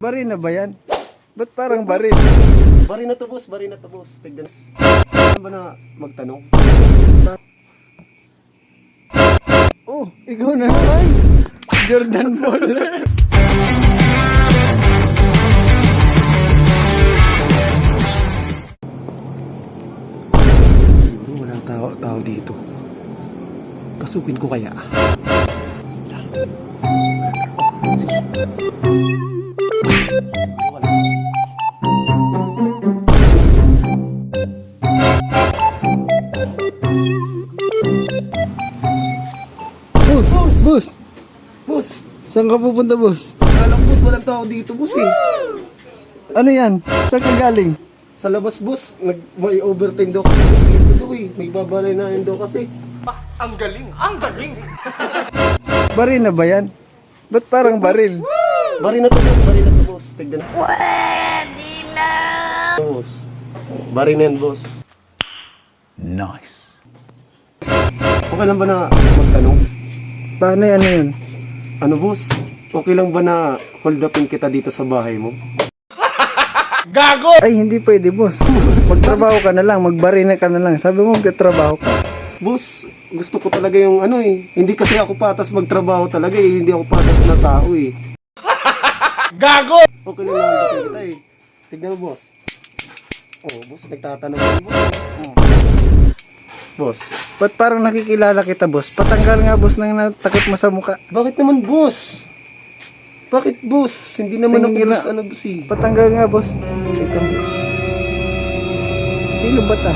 Baril na ba yan? Ba't parang baril? Bari na to, boss. Bari na to, boss. Tignan. Ano ba na magtanong? Oh, ikaw na naman. Jordan Ball. Siguro walang tao dito. Pasukin ko kaya. Oh, boss. Boss! Saan ka pupunta, boss? Alam, boss, walang tao dito, boss eh. Ano yan? Saan ka galing? Sa labas, boss, may overtime daw kasi dito daw eh. May babalay na daw kasi. Ang galing! Ang galing! Baril na ba yan? Ba't parang baril? Bari na to, boss. Bari na to, boss. Tignan. Pwede na! Boss. Bari na yan, boss. Nice. Okay lang ba na magtanong? Paano yan, ano yun? Ano, boss? Okay lang ba na hold upin kita dito sa bahay mo? Gago! Ay, hindi pwede, boss. Magtrabaho ka na lang, magbarina ka na lang. Sabi mo, magtrabaho ka. Boss, gusto ko talaga yung ano eh. Hindi kasi ako patas magtrabaho talaga eh. Hindi ako patas na tao eh. Gago! Okay lang naman ba kita eh. Tignan mo, boss. Oh, boss, nagtatanong ako, boss. Boss, Ba't parang nakikilala kita, boss? Patanggal nga, boss, nang natakot mo sa mukha. bakit naman, boss? Bakit, boss? Hindi naman ako, Tingin boss, na- ano, boss eh. Patanggal nga, boss. Ikaw, boss. Sino ba ta?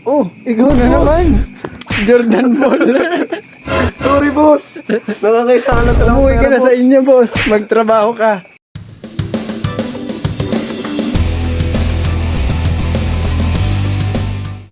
Oh, ikaw na naman. Jordan Ball. Sorry, boss. Nakakailangan talaga. Umuwi ka na sa inyo, boss. Magtrabaho ka.